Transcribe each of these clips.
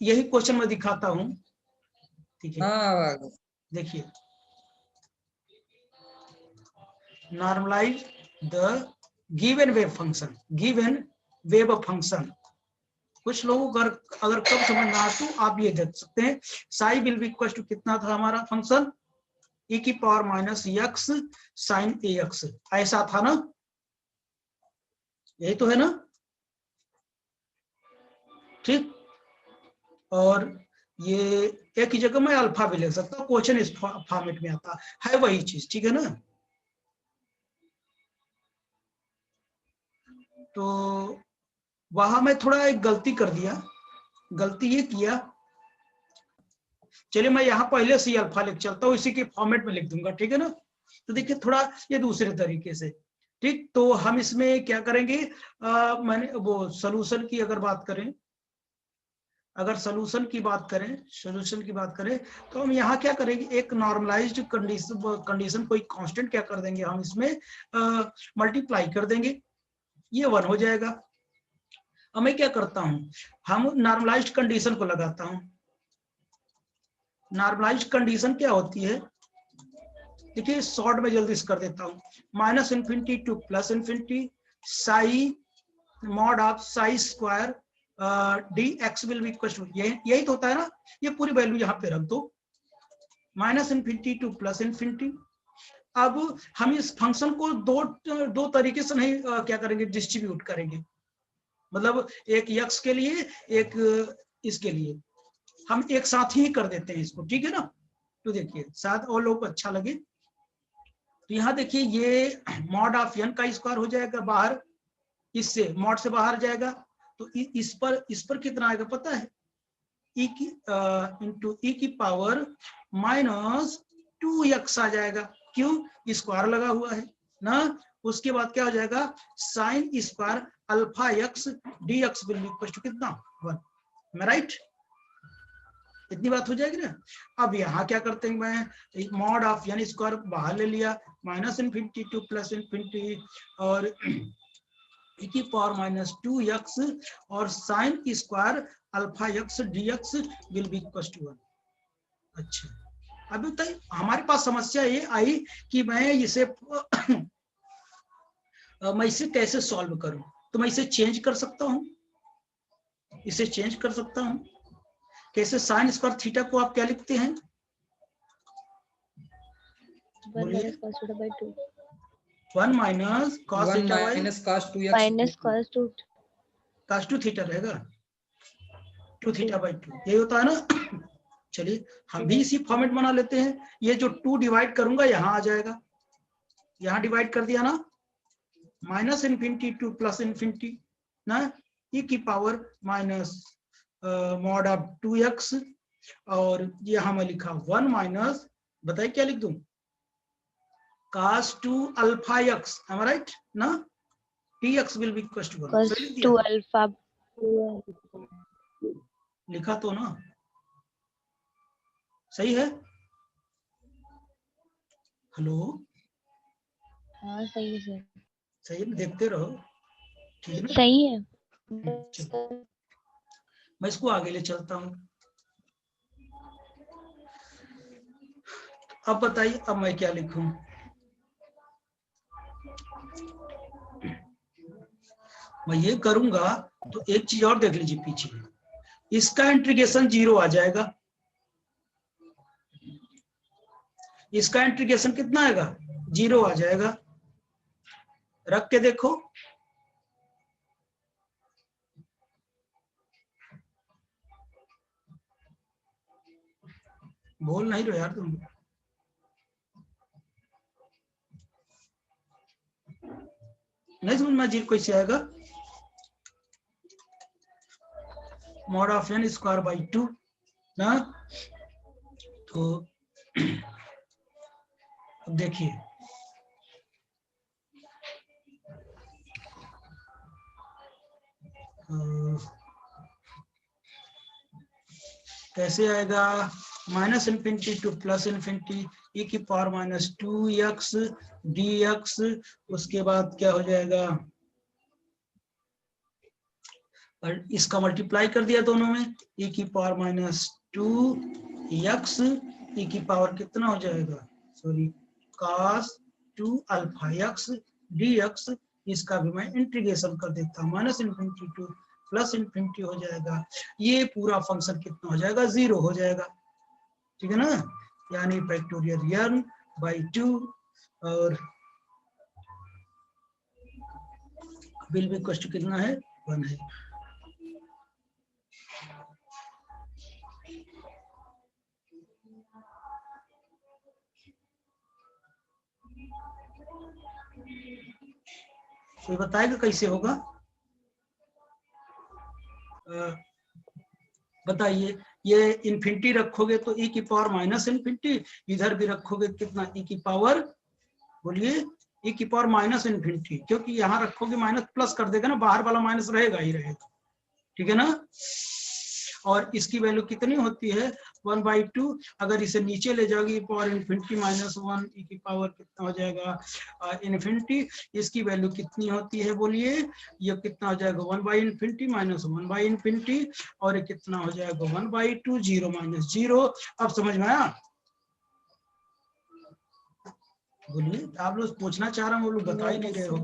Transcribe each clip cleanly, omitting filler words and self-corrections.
यही क्वेश्चन मैं दिखाता हूं, ठीक है। हाँ देखिए, normalise the given wave function, given wave function. कुछ लोगों को अगर कब समझ ना आए तो आप ये देख सकते हैं, psi will be equal to कितना था हमारा फंक्शन, e की power minus x sine a x, ऐसा था ना, यही तो है ना, ठीक। और ये एक ही जगह मैं अल्फा भी ले सकता हूँ, क्वेश्चन इस फॉर्मेट में आता है वही चीज, ठीक है ना। तो वहां मैं थोड़ा एक गलती कर दिया, गलती ये किया, चलिए मैं यहाँ पहले से अल्फा लिख चलता हूँ, इसी के फॉर्मेट में लिख दूंगा, ठीक है ना। तो देखिए थोड़ा ये दूसरे तरीके से, ठीक। तो हम इसमें क्या करेंगे, मैंने वो सोल्यूशन की अगर बात करें, अगर सोल्यूशन की बात करें तो हम यहाँ क्या करेंगे, एक नॉर्मलाइज्ड कंडीशन कोई कांस्टेंट क्या कर देंगे, हम इसमें मल्टीप्लाई कर देंगे, ये 1 हो जाएगा। अब मैं क्या करता हूँ, हम नॉर्मलाइज्ड कंडीशन को लगाता हूँ। नॉर्मलाइज्ड कंडीशन क्या होती है, देखिए शॉर्ट में जल्दी से कर देता हूँ, minus infinity to plus infinity psi mod of psi square d x will be equal to, यही तो होता है ना, ये पूरी वैल्यू यहाँ पे रख दो, minus infinity to plus infinity. अब हम इस फंक्शन को दो तरीके से नहीं क्या करेंगे, डिस्ट्रीब्यूट करेंगे, मतलब एक एक्स के लिए एक इसके लिए, हम एक साथ ही कर देते हैं इसको, ठीक है ना। तो देखिए शायद और लोगों को अच्छा लगे, तो यहाँ देखिए ये मॉड ऑफ एन का स्क्वायर हो जाएगा बाहर, इससे मॉड से बाहर जाएगा, तो इस पर कितना आएगा पता है, e की इंटू ई की पावर माइनस 2x आ जाएगा, क्यों, स्क्वायर लगा हुआ है ना। उसके बाद क्या हो जाएगा, sine square alpha x d x will equal to कितना 1, मैं राइट, इतनी बात हो जाएगी ना। अब यहाँ क्या करते हैं, मैं मॉड ऑफ यानी स्क्वायर बाहर ले लिया, minus infinity to plus infinity और e की पावर माइनस 2x और sine square alpha x d x will be equal to 1। अच्छा, अभी तक हमारे पास समस्या ये आई कि मैं इसे मैं इसे कैसे सॉल्व करूं, तो मैं इसे चेंज कर सकता हूं, इसे चेंज कर सकता हूं कैसे, साइन स्क्वायर थीटा को आप क्या लिखते हैं, 1 minus cos theta by 2 1 minus cos theta by minus cos 2x minus cos 2 cos 2 theta रहेगा, 2 थीटा बाई 2 यही होता है ना। चलिए हम भी इसी फॉर्मेट बना लेते हैं, ये जो 2 डिवाइड करूंगा यहाँ आ जाएगा, यहाँ डिवाइड कर दिया ना, minus infinity to plus infinity ना, ई की power minus mod of 2x और यहाँ मैं लिखा 1 माइनस, बताइए क्या लिख दूं, cos 2 alpha x, am I right ना, tx will be equal to 1, cos 2 alpha लिखा तो ना, सही है, हेलो, हाँ सही है सर, सही है, देखते रहो, ठीक है ना, सही है। मैं इसको आगे ले चलता हूँ। अब बताइए अब मैं क्या लिखूं, मैं ये करूंगा तो एक चीज और देख लीजिए पीछे, इसका इंटीग्रेशन 0 आ जाएगा, इसका इंटीग्रेशन कितना आएगा 0 आ जाएगा, रख के देखो, बोल नहीं रहे यार तुम, नहीं समझ में, 0 कैसे आएगा, mod of n square by 2 ना, तो अब देखिए कैसे आएगा, minus infinity to plus infinity e की पावर माइनस 2x dx, उसके बाद क्या हो जाएगा और इसका मल्टीप्लाई कर दिया दोनों में, e की पावर माइनस 2x, e की पावर कितना हो जाएगा, sorry cos 2 alpha x dx, इसका भी मैं इंटीग्रेशन कर देता हूँ, minus infinity to plus infinity हो जाएगा। ये पूरा फंक्शन कितना हो जाएगा, 0 हो जाएगा, ठीक है ना, यानी फैक्टोरियल n बाई 2 और विल बी इक्वल टू कितना है, 1 है। कोई बताएगा कैसे होगा, बताइए। ये इन्फिनिटी रखोगे तो e की पावर माइनस इन्फिनिटी, इधर भी रखोगे कितना, e की पावर, बोलिए e की पावर माइनस इन्फिनिटी, क्योंकि यहाँ रखोगे माइनस प्लस कर देगा ना, बाहर वाला माइनस रहेगा ही रहेगा, ठीक है ना। और इसकी वैल्यू कितनी होती है, 1/2। अगर इसे नीचे ले जाओगी पावर इन्फिनिटी माइनस 1, e की पावर कितना हो जाएगा इन्फिनिटी, इसकी वैल्यू कितनी होती है, बोलिए, ये कितना हो जाएगा 1/∞ माइनस 1/∞, और ये कितना हो जाएगा 1/2, 0 माइनस 0। अब समझ में आया, बोलिए, आप लोग पूछना चाह रहे हैं, वो लोग बता ही नहीं रहे हो।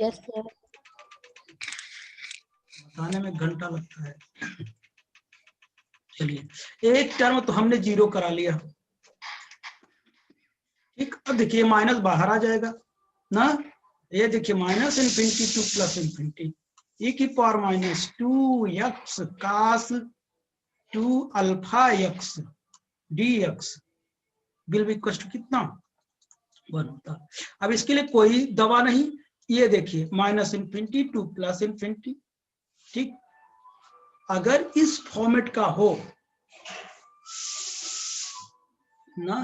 Yes sir. बताने में घंटा लगता है। चलिए, एक टर्म तो हमने 0 करा लिया, ठीक। अब देखिए माइनस बाहर आ जाएगा ना, ये देखिए minus infinity to plus infinity, e की power minus 2x cos 2 alpha x dx will be equal to कितना, 1 होता। अब इसके लिए कोई दवा नहीं, ये देखिए minus infinity to plus infinity, ठीक। अगर इस फॉर्मेट का हो ना,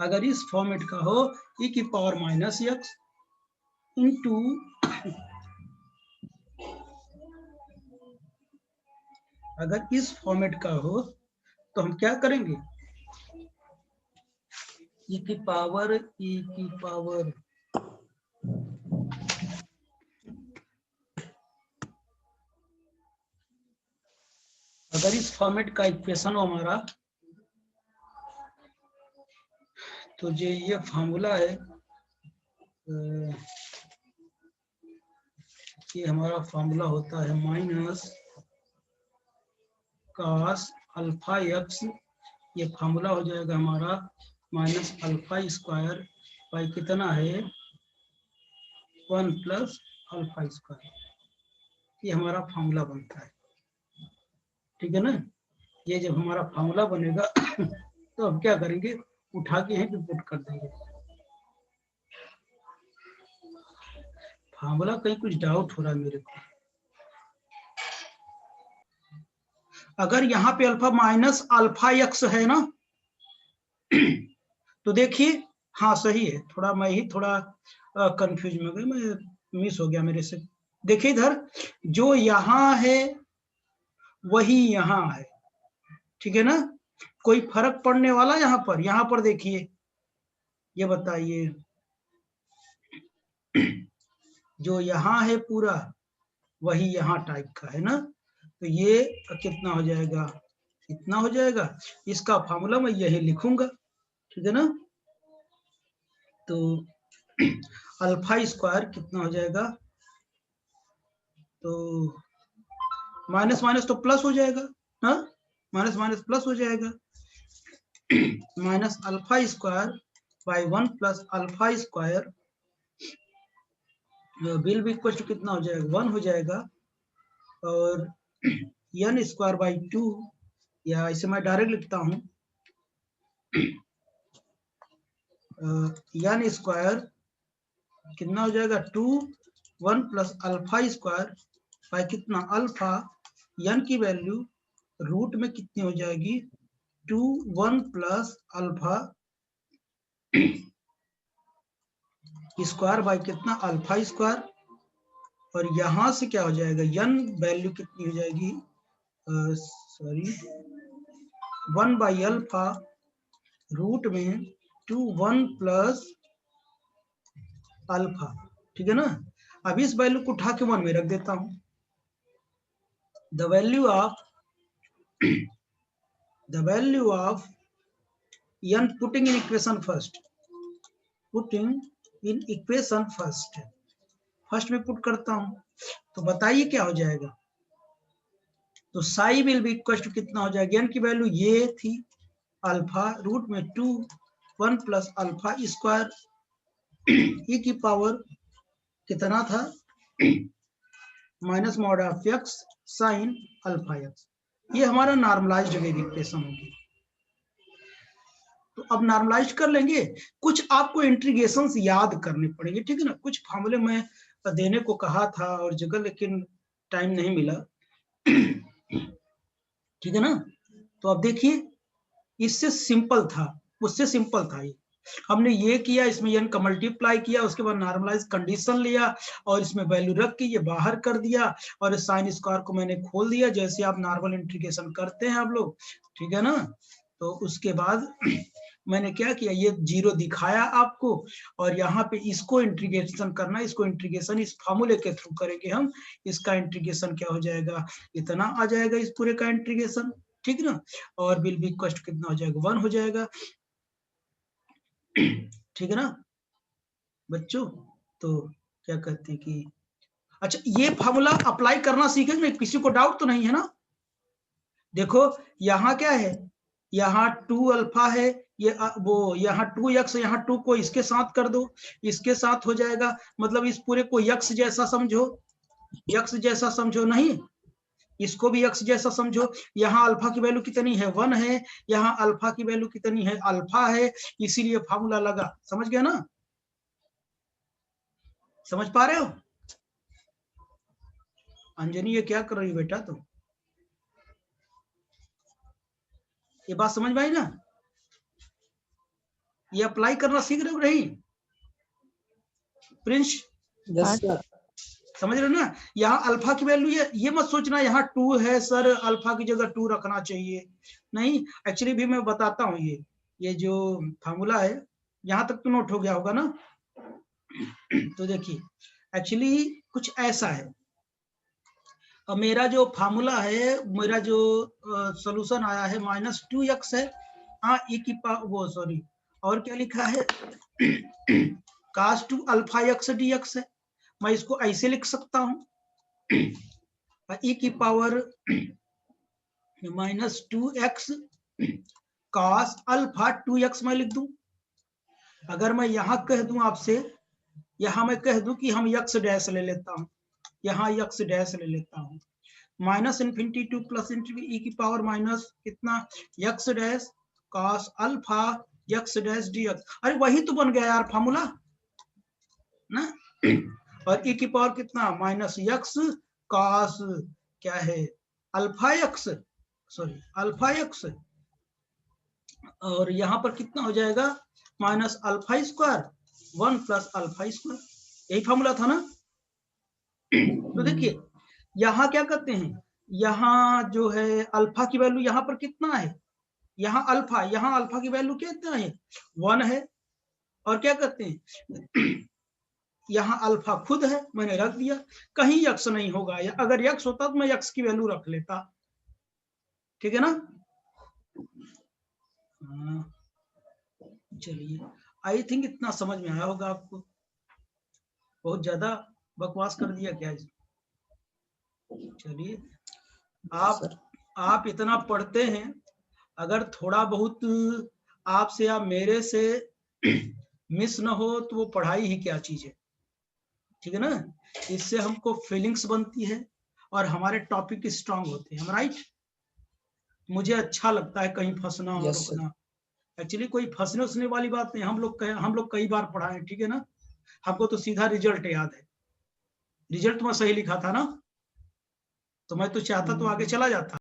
अगर इस फॉर्मेट का हो, e की पावर माइनस x इंटू अगर इस फॉर्मेट का हो तो हम क्या करेंगे, e की पावर अगर इस फॉर्मेट का इक्वेशन हो हमारा, तो ये फार्मूला है, ये हमारा फार्मूला होता है माइनस cos अल्फा x, ये फार्मूला हो जाएगा हमारा माइनस अल्फा स्क्वायर बाई कितना है 1 प्लस अल्फा स्क्वायर, ये हमारा फार्मूला बनता है, ठीक है ना। ये जब हमारा फार्मूला बनेगा तो हम क्या करेंगे, उठा के यहीं पे पुट कर देंगे। फार्मूला कहीं कुछ डाउट हो रहा है मेरे को, अगर यहाँ पे अल्फा माइनस अल्फा x है ना, तो देखिए, हाँ सही है, थोड़ा मैं ही थोड़ा कंफ्यूज में गया, मैं मिस हो गया मेरे से। देखिए इधर जो यहाँ है वही यहाँ है, ठीक है ना, कोई फर्क पड़ने वाला यहाँ पर देखिए, ये बताइए, जो यहाँ है पूरा वही यहाँ टाइप का है ना, तो ये कितना हो जाएगा, इतना हो जाएगा। इसका फार्मूला मैं यही लिखूंगा, ठीक है ना। तो अल्फा स्क्वायर कितना हो जाएगा, तो माइनस माइनस तो प्लस हो जाएगा, हाँ माइनस माइनस प्लस हो जाएगा, minus alpha square by 1 plus alpha square will भी इक्वल टू कितना हो जाएगा, 1 हो जाएगा, और n स्क्वायर बाई 2, या इसे मैं डायरेक्ट लिखता हूँ, n स्क्वायर कितना हो जाएगा 2 1 प्लस अल्फा स्क्वायर बाई कितना अल्फा, n की वैल्यू रूट में कितनी हो जाएगी 2 1 प्लस अल्फा स्क्वायर बाई कितना अल्फा स्क्वायर, और यहां से क्या हो जाएगा, n वैल्यू कितनी हो जाएगी, सॉरी 1 बाई अल्फा रूट में 2 1 प्लस अल्फा, ठीक है ना। अब इस वैल्यू को उठा के 1 में रख देता हूं, the value of n putting in equation first, first में पुट करता हूं तो बताइए क्या हो जाएगा। तो psi will be equal to कितना हो जाएगा, n की वैल्यू ये थी अल्फा रूट में 2 1 प्लस अल्फा स्क्वायर e की पावर कितना था minus mod of x sine alpha x। ये हमारा नॉर्मलाइज्ड वेव इक्वेशन होगी। तो अब नॉर्मलाइज कर लेंगे, कुछ आपको इंटीग्रेशंस याद करने पड़ेंगे, ठीक है ना। कुछ फार्मूले में देने को कहा था और जगह, लेकिन टाइम नहीं मिला, ठीक है ना। तो अब देखिए, इससे सिंपल था, उससे सिंपल था ये। हमने ये किया, इसमें n का मल्टीप्लाई किया, उसके बाद नॉर्मलाइज कंडीशन लिया और इसमें वैल्यू रख के ये बाहर कर दिया और साइन स्क्वायर को मैंने खोल दिया, जैसे आप नॉर्मल इंटीग्रेशन करते हैं आप लोग, ठीक है ना। तो उसके बाद मैंने क्या किया, ये जीरो दिखाया आपको और यहाँ पे इसको इंटीग्रेशन करना, इसको इंटीग्रेशन इस फार्मूले के थ्रू करेंगे हम। इसका इंटीग्रेशन क्या हो जाएगा, इतना आ जाएगा इस पूरे का इंटीग्रेशन, ठीक है ना। और विल बी इक्वल टू कितना हो जाएगा, 1 हो जाएगा, ठीक है ना बच्चों। तो क्या कहते हैं कि अच्छा, ये फार्मूला अप्लाई करना सीखेंगे, किसी को डाउट तो नहीं है ना। देखो यहाँ क्या है, यहाँ 2 अल्फा है, ये वो यहाँ 2x, यहाँ 2 को इसके साथ कर दो, इसके साथ हो जाएगा, मतलब इस पूरे को x जैसा समझो, x जैसा समझो, नहीं इसको भी x जैसा समझो। यहाँ अल्फा की वैल्यू कितनी है, 1 है, यहाँ अल्फा की वैल्यू कितनी है, अल्फा है, इसीलिए फार्मूला लगा। समझ गया ना, समझ पा रहे हो अंजनी, ये क्या कर रही हो बेटा तुम, ये बात समझ में आई ना, ये अप्लाई करना सीख रहे हो नहीं प्रिंस? समझ रहे हो ना। यहाँ अल्फा की वैल्यू, ये मत सोचना यहाँ 2 है सर, अल्फा की जगह 2 रखना चाहिए, नहीं। एक्चुअली भी मैं बताता हूँ, ये जो फार्मूला है, यहाँ तक तो नोट हो गया होगा ना। तो देखिए, एक्चुअली कुछ ऐसा है, अब मेरा जो फार्मूला है, मेरा जो सॉल्यूशन आया है -2x है, हाँ e की पावर, वो सॉरी, और क्या लिखा है cos 2 अल्फा x dx है। मैं इसको ऐसे लिख सकता हूं, e की power -2x cos alpha 2x मैं लिख दूं। अगर मैं यहाँ कह दूं आपसे, यहाँ मैं कह दूं कि हम x डैश ले लेता हूं, यहाँ x डैश ले लेता हूं, -∞ टू +∞ e की पावर माइनस कितना x dash cos alpha x dash dx। अरे वही तो बन गया यार फार्मूला ना। और e की पावर कितना -x cos क्या है alpha x, sorry alpha x, और यहाँ पर कितना हो जाएगा -alpha square 1 plus alpha square, यही फार्मूला था ना। तो देखिए यहाँ क्या करते हैं, यहाँ जो है अल्फा की वैल्यू यहाँ पर कितना है, यहाँ अल्फा की वैल्यू कितना है 1 है, और क्या करते हैं यहाँ अल्फा खुद है, मैंने रख दिया, कहीं x नहीं होगा, या अगर x होता तो मैं x की वैल्यू रख लेता, ठीक है ना। चलिए, आई थिंक इतना समझ में आया होगा आपको, बहुत ज्यादा बकवास कर दिया क्या। चलिए, आप इतना पढ़ते हैं, अगर थोड़ा बहुत आपसे या मेरे से मिस न हो तो वो पढ़ाई ही क्या चीज है, ठीक है ना। इससे हमको फीलिंग्स बनती है और हमारे टॉपिक स्ट्रांग होते हैं, राइट। मुझे अच्छा लगता है कहीं फंसना और रुकना, एक्चुअली कोई फंसने उसने वाली बात नहीं, हम लोग कई बार पढ़ाए, ठीक है ना। हमको तो सीधा रिजल्ट याद है, रिजल्ट में सही लिखा था ना, तो मैं तो चाहता तो आगे चला जाता।